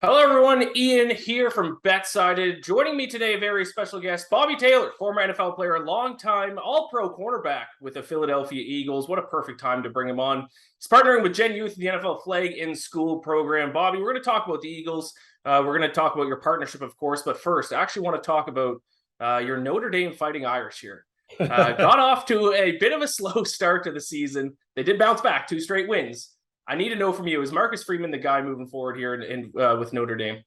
Hello, everyone. Ian here from BetSided. Joining me today, a very special guest, Bobby Taylor, former NFL player, longtime All-Pro cornerback with the Philadelphia Eagles. What a perfect time to bring him on. He's partnering with GENYOUth, the NFL Flag in School program. Bobby, we're going to talk about the Eagles. We're going to talk about your partnership, of course. But first, I actually want to talk about your Notre Dame Fighting Irish here. Got off to a bit of a slow start to the season. They did bounce back, 2 straight wins. I need to know from you: is Marcus Freeman the guy moving forward here with Notre Dame?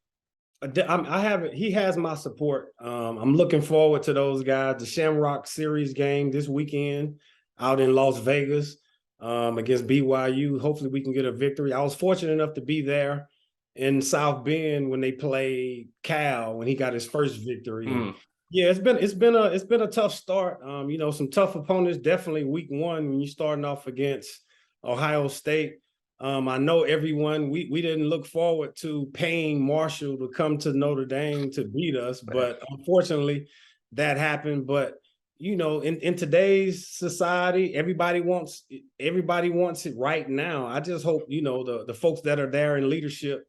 I have it. He has my support. I'm looking forward to those guys. The Shamrock Series game this weekend out in Las Vegas against BYU. Hopefully, we can get a victory. I was fortunate enough to be there in South Bend when they played Cal when he got his first victory. Yeah, it's been a tough start. Some tough opponents. Definitely week one when you're starting off against Ohio State. I know everyone, we didn't look forward to paying Marshall to come to Notre Dame to beat us, but unfortunately that happened. But, in today's society, everybody wants it right now. I just hope, the folks that are there in leadership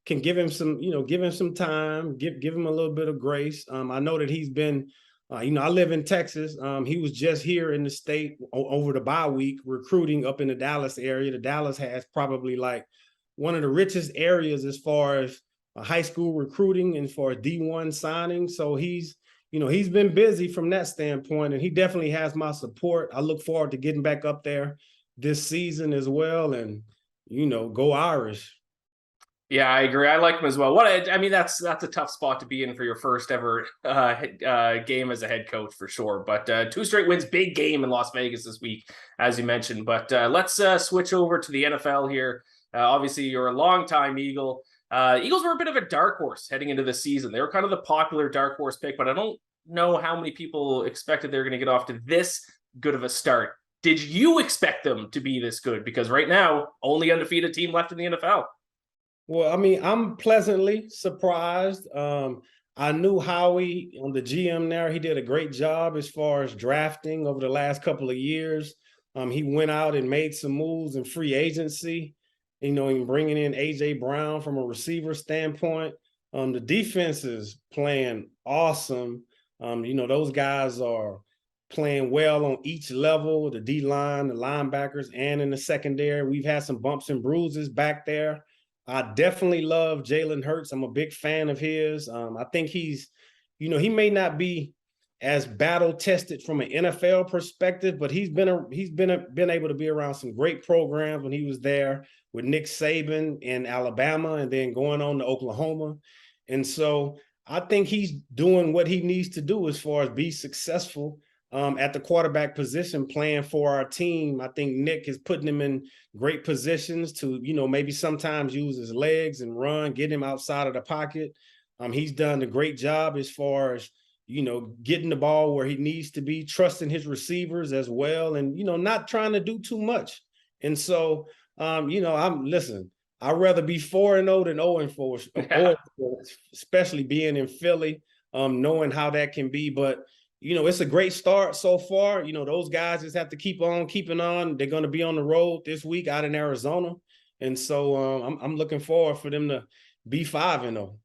can give him some time, give him a little bit of grace. I know that he's been I live in Texas. He was just here in the state over the bye week recruiting up in the Dallas area. The Dallas has probably like one of the richest areas as far as high school recruiting and for D1 signing. So he's been busy from that standpoint, and he definitely has my support. I look forward to getting back up there this season as well, and go Irish. Yeah, I agree. I like him as well. That's a tough spot to be in for your first ever game as a head coach for sure. But 2 straight wins, big game in Las Vegas this week, as you mentioned. But let's switch over to the NFL here. Obviously, you're a longtime Eagle. Eagles were a bit of a dark horse heading into the season. They were kind of the popular dark horse pick, but I don't know how many people expected they're going to get off to this good of a start. Did you expect them to be this good? Because right now, only undefeated team left in the NFL. Well, I'm pleasantly surprised. I knew Howie on the GM there. He did a great job as far as drafting over the last couple of years. He went out and made some moves in free agency, and bringing in A.J. Brown from a receiver standpoint. The defense is playing awesome. Those guys are playing well on each level, the D-line, the linebackers, and in the secondary. We've had some bumps and bruises back there. I definitely love Jalen Hurts. I'm a big fan of his. I think he may not be as battle tested from an NFL perspective, but he's been able to be around some great programs when he was there with Nick Saban in Alabama and then going on to Oklahoma. And so I think he's doing what he needs to do as far as be successful at the quarterback position playing for our team. I think Nick is putting him in great positions to, maybe sometimes use his legs and run, get him outside of the pocket. He's done a great job as far as, getting the ball where he needs to be, trusting his receivers as well, and, not trying to do too much. And so, I'd rather be 4-0 than 0-4, especially being in Philly, knowing how that can be. But it's a great start so far. Those guys just have to keep on keeping on. They're going to be on the road this week out in Arizona. And so I'm looking forward for them to be 5-0.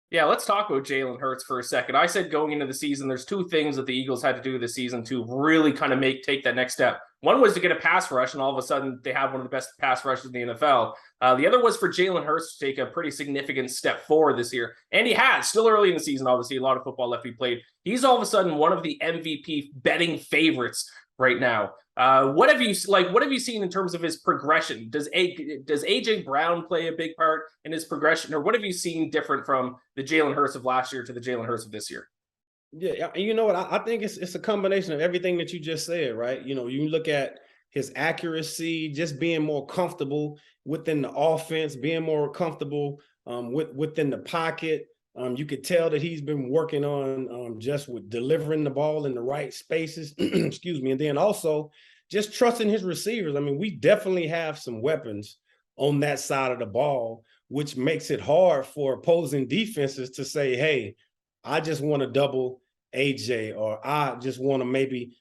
Yeah, let's talk about Jalen Hurts for a second. I said going into the season, there's 2 things that the Eagles had to do this season to really kind of take that next step. One was to get a pass rush, and all of a sudden they have one of the best pass rushes in the NFL. The other was for Jalen Hurts to take a pretty significant step forward this year, and he has. Still early in the season, obviously, a lot of football left to be played. He's all of a sudden one of the MVP betting favorites right now. What have you seen in terms of his progression? Does AJ Brown play a big part in his progression, or what have you seen different from the Jalen Hurts of last year to the Jalen Hurts of this year? Yeah, you know what? I think it's a combination of everything that you just said, right? You look at his accuracy, just being more comfortable within the offense, being more comfortable within the pocket. You could tell that he's been working on just with delivering the ball in the right spaces, excuse me, and then also just trusting his receivers. I mean, we definitely have some weapons on that side of the ball, which makes it hard for opposing defenses to say, hey, I just want to double AJ, or I just want to maybe,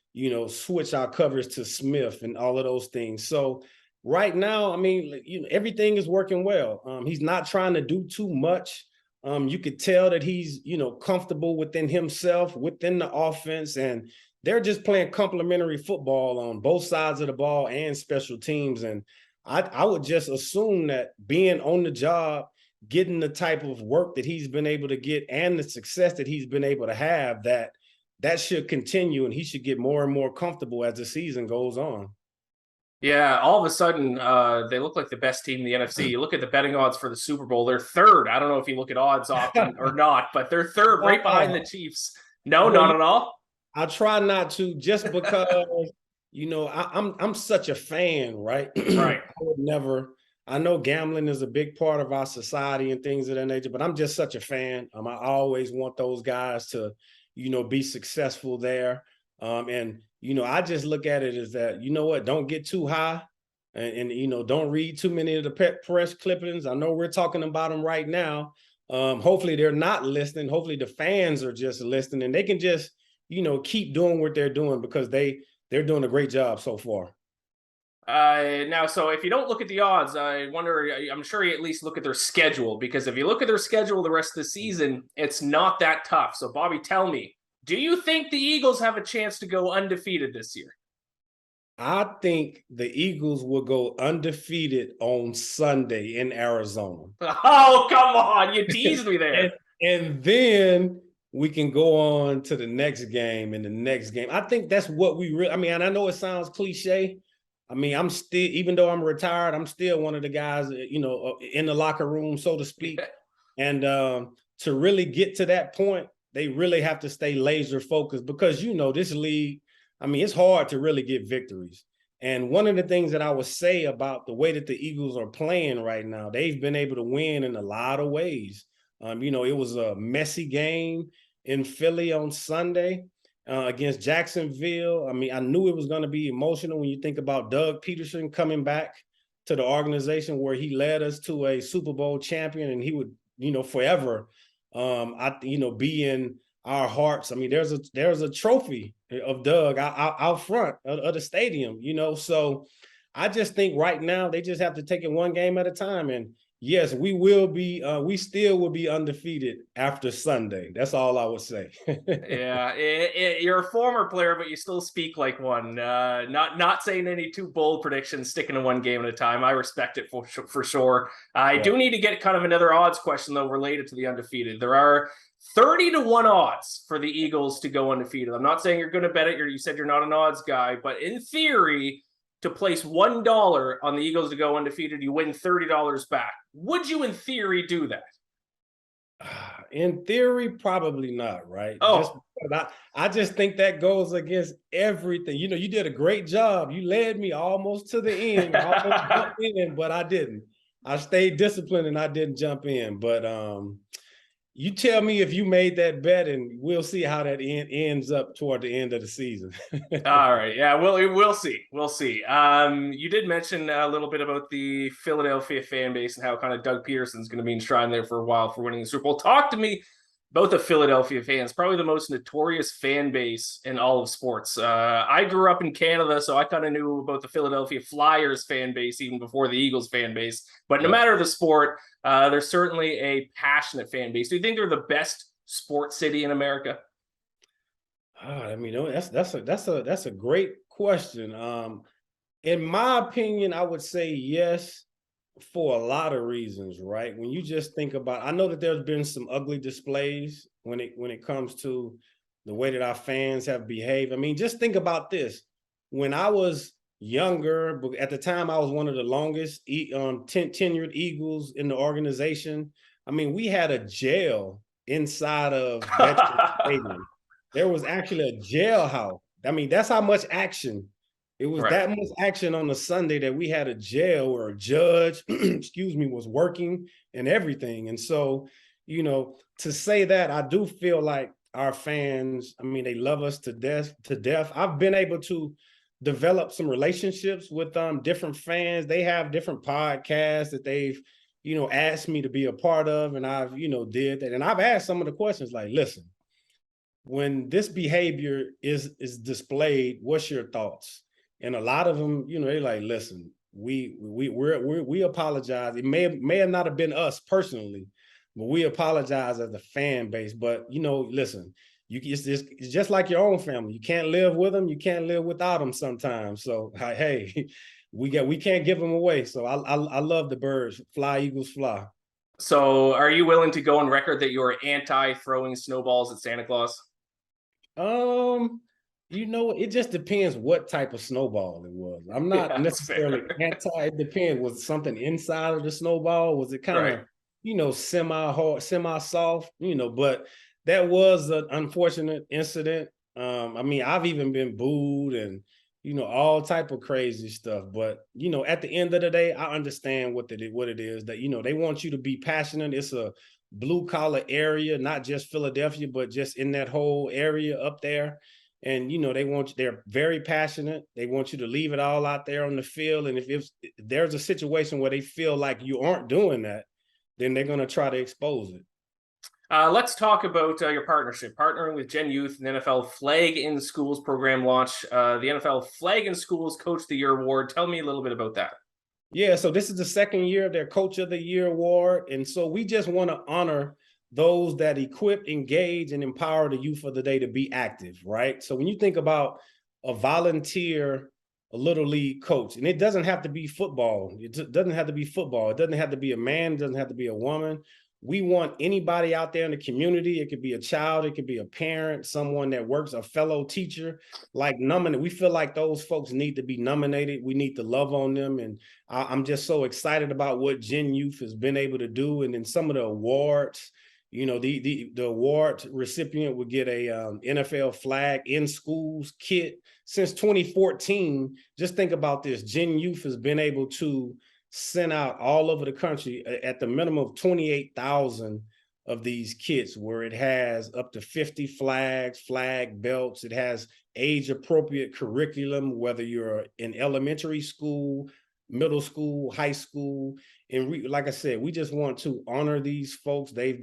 switch our coverage to Smith and all of those things. So right now, I mean, everything is working well. He's not trying to do too much. You could tell that he's, comfortable within himself, within the offense, and they're just playing complementary football on both sides of the ball and special teams. And I would just assume that being on the job, getting the type of work that he's been able to get and the success that he's been able to have, that should continue and he should get more and more comfortable as the season goes on. Yeah, all of a sudden, they look like the best team in the NFC. You look at the betting odds for the Super Bowl; they're third. I don't know if you look at odds often or not, but they're third, right behind the Chiefs. No, Well, not at all. I try not to, just because I'm such a fan, right? Right. I would never. I know gambling is a big part of our society and things of that nature, but I'm just such a fan. I always want those guys to, be successful there. And I just look at it as that, what, don't get too high, and don't read too many of the press clippings. I know we're talking about them right now. Hopefully they're not listening. Hopefully the fans are just listening, and they can just keep doing what they're doing, because they're doing a great job so far. Now, so if you don't look at the odds, I wonder, I'm sure you at least look at their schedule, because if you look at their schedule the rest of the season, it's not that tough. So, Bobby, tell me, do you think the Eagles have a chance to go undefeated this year? I think the Eagles will go undefeated on Sunday in Arizona. Oh, come on. You teased me there. and then we can go on to the next game and the next game. I think that's what we really, and I know it sounds cliche. I'm still, even though I'm retired, I'm still one of the guys, in the locker room, so to speak. And to really get to that point, they really have to stay laser focused, because, this league, it's hard to really get victories. And one of the things that I would say about the way that the Eagles are playing right now, they've been able to win in a lot of ways. It was a messy game in Philly on Sunday against Jacksonville. I knew it was going to be emotional when you think about Doug Peterson coming back to the organization where he led us to a Super Bowl champion, and he would, forever, be in our hearts. There's a trophy of Doug out front of the stadium, so I just think right now they just have to take it one game at a time. And yes, we still will be undefeated after Sunday. That's all I would say. Yeah, you're a former player, but you still speak like one. Not saying any too bold predictions, sticking to one game at a time. I respect it for sure. I do need to get kind of another odds question, though, related to the undefeated. There are 30-1 odds for the Eagles to go undefeated. I'm not saying you're going to bet it. You said you're not an odds guy, but in theory, to place $1 on the Eagles to go undefeated, you win $30 back. Would you, in theory, do that? In theory, probably not, right? Oh, I just think that goes against everything. You did a great job. You led me almost to the end. I almost jumped in, but I didn't. I stayed disciplined and I didn't jump in. But you tell me if you made that bet, and we'll see how that ends up toward the end of the season. all right. Yeah, we'll see. We'll see. You did mention a little bit about the Philadelphia fan base and how kind of Doug Peterson's going to be enshrined there for a while for winning the Super Bowl. Talk to me about the Philadelphia fans, probably the most notorious fan base in all of sports. I grew up in Canada, so I kind of knew about the Philadelphia Flyers fan base even before the Eagles fan base. But no matter the sport, there's certainly a passionate fan base. Do you think they're the best sports city in America? That's a great question. In my opinion, I would say yes, for a lot of reasons, right? When you just think about, I know that there's been some ugly displays when it comes to the way that our fans have behaved. Just think about this. When I was younger, but at the time I was one of the longest tenured Eagles in the organization. We had a jail inside of Veterans Stadium. There was actually a jailhouse. That's how much action. It was that much action on the Sunday that we had a jail where a judge, was working and everything. And so, to say that, I do feel like our fans, they love us to death. I've been able to develop some relationships with different fans. They have different podcasts that they've, asked me to be a part of. And I've, did that. And I've asked some of the questions like, listen, when this behavior is displayed, what's your thoughts? And a lot of them, they're like, listen, we apologize. It may have not have been us personally, but we apologize as a fan base. But listen, it's just like your own family. You can't live with them. You can't live without them sometimes. So hey, we can't give them away. So I love the birds. Fly, Eagles, fly. So are you willing to go on record that you're anti-throwing snowballs at Santa Claus? It just depends what type of snowball it was. I'm not Yeah, that's necessarily fair. anti. It depends. Was something inside of the snowball? Was it kind of, Right. semi-hard, semi-soft? But that was an unfortunate incident. I've even been booed and all type of crazy stuff. But at the end of the day, I understand what it is that they want you to be passionate. It's a blue collar area, not just Philadelphia, but just in that whole area up there. And they're very passionate. They want you to leave it all out there on the field. And if there's a situation where they feel like you aren't doing that, then they're going to try to expose it. Let's talk about your partnership, partnering with GENYOUth and the NFL Flag in Schools program launch. The NFL Flag in Schools Coach of the Year award. Tell me a little bit about that. Yeah, so this is the second year of their Coach of the Year award. And so we just want to honor those that equip, engage, and empower the youth of the day to be active, right? So when you think about a volunteer, a little league coach, and it doesn't have to be football. It doesn't have to be football. It doesn't have to be a man. It doesn't have to be a woman. We want anybody out there in the community. It could be a child. It could be a parent, someone that works, a fellow teacher, like nominated. We feel like those folks need to be nominated. We need to love on them. And I'm just so excited about what GENYOUth has been able to do. And then some of the awards, the award recipient would get a NFL Flag in Schools kit. Since 2014, just think about this. GENYOUth has been able to send out all over the country at the minimum of 28,000 of these kits, where it has up to 50 flags, flag belts. It has age appropriate curriculum, whether you're in elementary school, middle school, high school. And like I said, we just want to honor these folks. I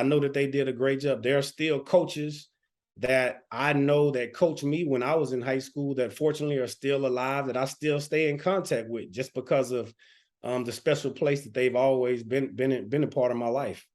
know that they did a great job. There are still coaches that I know that coached me when I was in high school that fortunately are still alive, that I still stay in contact with, just because of the special place that they've always been a part of my life.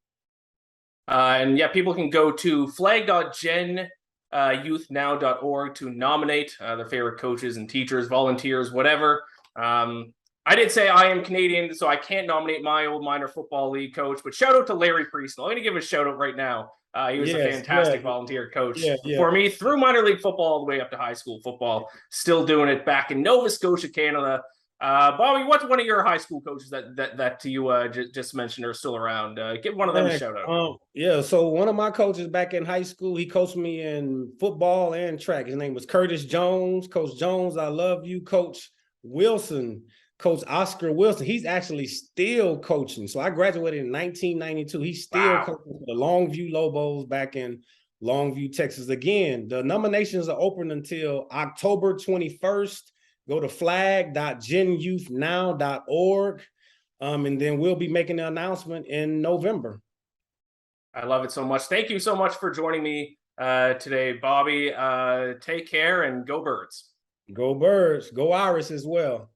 And yeah, people can go to flag.genyouthnow.org to nominate their favorite coaches and teachers, volunteers, whatever. I did say I am Canadian, so I can't nominate my old minor football league coach, but shout out to Larry Priestnell. I'm going to give a shout out right now. He was a fantastic volunteer coach for me through minor league football all the way up to high school football. Still doing it back in Nova Scotia, Canada. Bobby, what's one of your high school coaches that you just mentioned are still around? Give one of them a shout out. So one of my coaches back in high school, he coached me in football and track. His name was Curtis Jones. Coach Jones, I love you. Coach Wilson, Coach Oscar Wilson, he's actually still coaching. So I graduated in 1992. He's still coaching for the Longview Lobos back in Longview, Texas. Again, the nominations are open until October 21st. Go to flag.genyouthnow.org. And then we'll be making the announcement in November. I love it so much. Thank you so much for joining me today, Bobby. Take care and go Birds. Go Birds. Go Irish as well.